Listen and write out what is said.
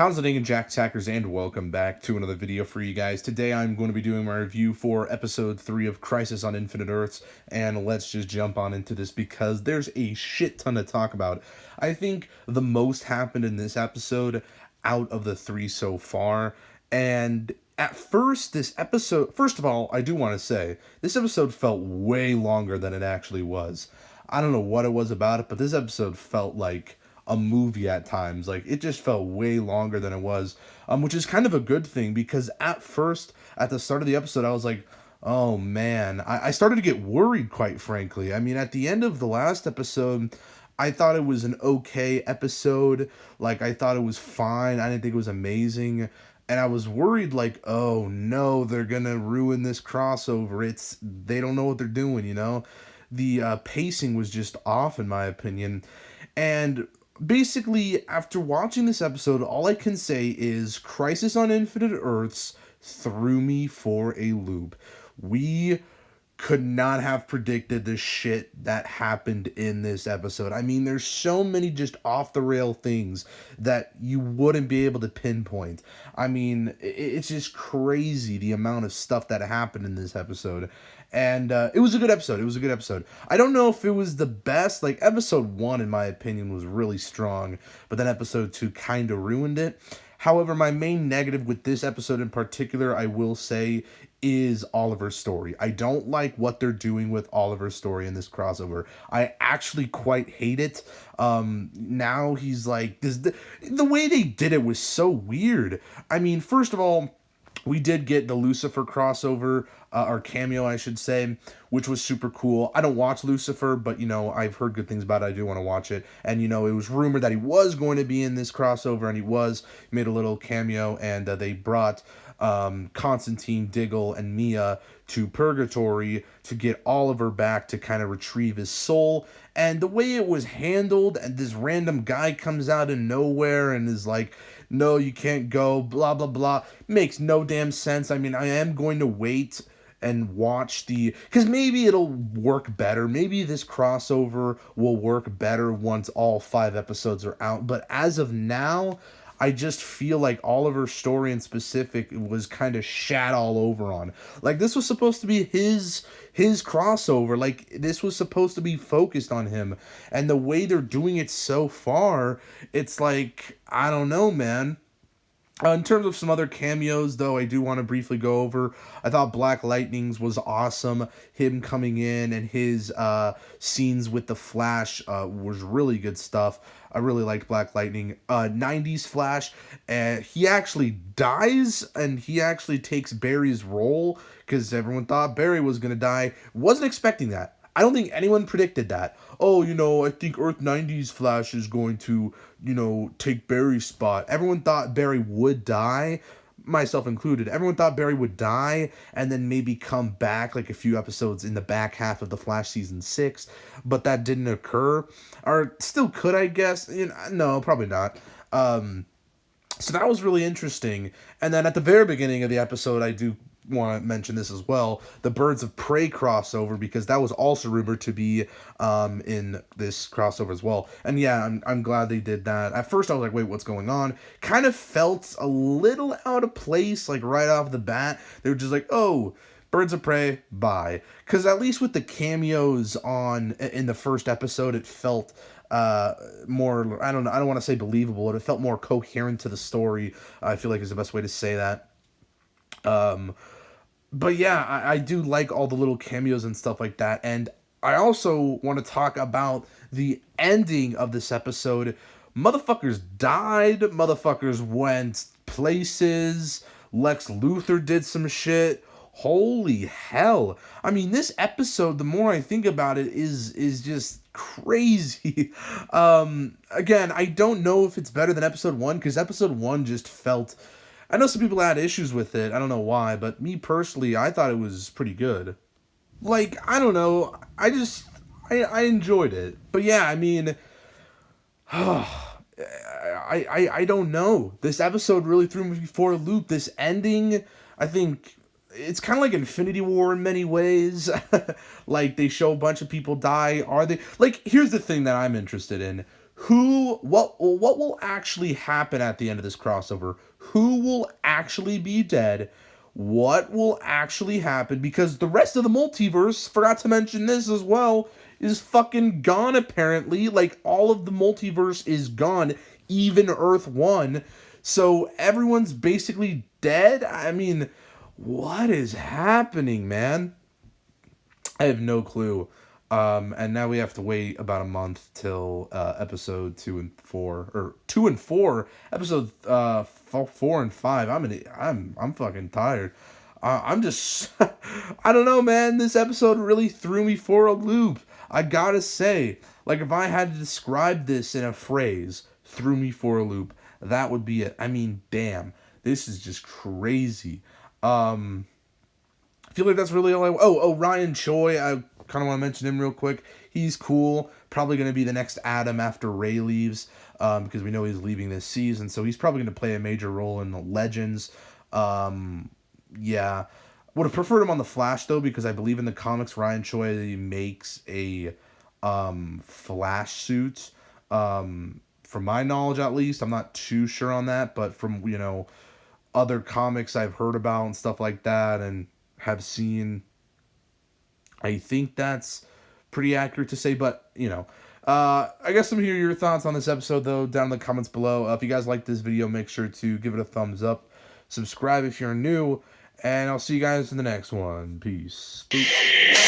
How's it going, Jack Tackers, and welcome back to another video for you guys. Today I'm going to be doing my review for episode 3 of Crisis on Infinite Earths, and let's just jump on into this because there's a shit ton to talk about. I think the most happened in this episode out of the 3 so far, and at first, this episode, first of all, I do want to say, this episode felt way longer than it actually was. I don't know what it was about it, but this episode felt like a movie at times. Like, it just felt way longer than it was, which is kind of a good thing because at first, at the start of the episode, I was like, oh man, I started to get worried, quite frankly. I mean, at the end of the last episode, I thought it was an okay episode. Like, I thought it was fine. I didn't think it was amazing. And I was worried, like, oh no, they're gonna ruin this crossover. They don't know what they're doing, you know? The pacing was just off, in my opinion. And basically, after watching this episode, all I can say is Crisis on Infinite Earths threw me for a loop. We could not have predicted the shit that happened in this episode. I mean, there's so many just off the rail things that you wouldn't be able to pinpoint. I mean, it's just crazy the amount of stuff that happened in this episode. And it was a good episode. It was a good episode. I don't know if it was the best. Like, episode 1, in my opinion, was really strong, but then episode 2 kind of ruined it. However, my main negative with this episode in particular, I will say, is Oliver's story. I don't like what they're doing with Oliver's story in this crossover. I actually quite hate it. Now he's like this. The way they did it was so weird. I mean, first of all, we did get the Lucifer crossover, or cameo, I should say, which was super cool. I don't watch Lucifer, but, you know, I've heard good things about it. I do want to watch it. And, you know, it was rumored that he was going to be in this crossover, and he made a little cameo, and they brought Constantine, Diggle, and Mia to Purgatory to get Oliver back to kind of retrieve his soul. And the way it was handled, and this random guy comes out of nowhere and is like, no, you can't go, blah, blah, blah, makes no damn sense. I mean, I am going to wait and watch because maybe it'll work better. Maybe this crossover will work better once all 5 episodes are out. But as of now, I just feel like Oliver's story in specific was kind of shat all over on. Like, this was supposed to be his crossover. Like, this was supposed to be focused on him. And the way they're doing it so far, it's like, I don't know, man. In terms of some other cameos, though, I do want to briefly go over. I thought Black Lightning's was awesome. Him coming in and his scenes with the Flash was really good stuff. I really liked Black Lightning. 90s Flash, he actually dies, and he actually takes Barry's role, because everyone thought Barry was going to die. Wasn't expecting that. I don't think anyone predicted that. Oh, you know, I think Earth 90's Flash is going to, you know, take Barry's spot. Everyone thought Barry would die, myself included. Everyone thought Barry would die and then maybe come back like a few episodes in the back half of the Flash season 6, but that didn't occur. Or still could, I guess. You know, no, probably not. So that was really interesting. And then at the very beginning of the episode, I do want to mention this as well, the Birds of Prey crossover, because that was also rumored to be in this crossover as well. And yeah, I'm glad they did that. At first I was like, wait, what's going on? Kind of felt a little out of place, like right off the bat. They were just like, oh, Birds of Prey, bye. Because at least with the cameos in the first episode, it felt more, I don't know, I don't want to say believable, but it felt more coherent to the story. I feel like is the best way to say that. But yeah, I do like all the little cameos and stuff like that. And I also want to talk about the ending of this episode. Motherfuckers died. Motherfuckers went places. Lex Luthor did some shit. Holy hell. I mean, this episode, the more I think about it, is just crazy. Again, I don't know if it's better than episode 1, because episode 1 just felt, I know some people had issues with it. I don't know why, but me personally, I thought it was pretty good. Like, I don't know. I enjoyed it. But yeah, I mean, I don't know. This episode really threw me for a loop. This ending, I think it's kind of like Infinity War in many ways. Like, they show a bunch of people die. Are they, like, here's the thing that I'm interested in. what will actually happen at the end of this crossover? Who will actually be dead? What will actually happen? Because the rest of the multiverse, forgot to mention this as well, is fucking gone apparently. Like, all of the multiverse is gone, even Earth 1. So everyone's basically dead? I mean, what is happening, man? I have no clue. And now we have to wait about a month till episode 2 and 4, or 2 and 4, episode 4 and 5. I'm fucking tired. I'm just I don't know, man. This episode really threw me for a loop. I gotta say, like, if I had to describe this in a phrase, threw me for a loop, that would be it. I mean, damn, this is just crazy. I feel like that's really all I... Ryan Choi, I kind of want to mention him real quick. He's cool. Probably going to be the next Adam after Ray leaves, because we know he's leaving this season. So he's probably going to play a major role in the Legends. Yeah. Would have preferred him on The Flash, though, because I believe in the comics, Ryan Choi makes a Flash suit. From my knowledge, at least. I'm not too sure on that, but from, other comics I've heard about and stuff like that, and have seen, I think that's pretty accurate to say. But I guess let me hear your thoughts on this episode, though, down in the comments below. If you guys like this video, make sure to give it a thumbs up, subscribe if you're new, and I'll see you guys in the next one. Peace. Boop.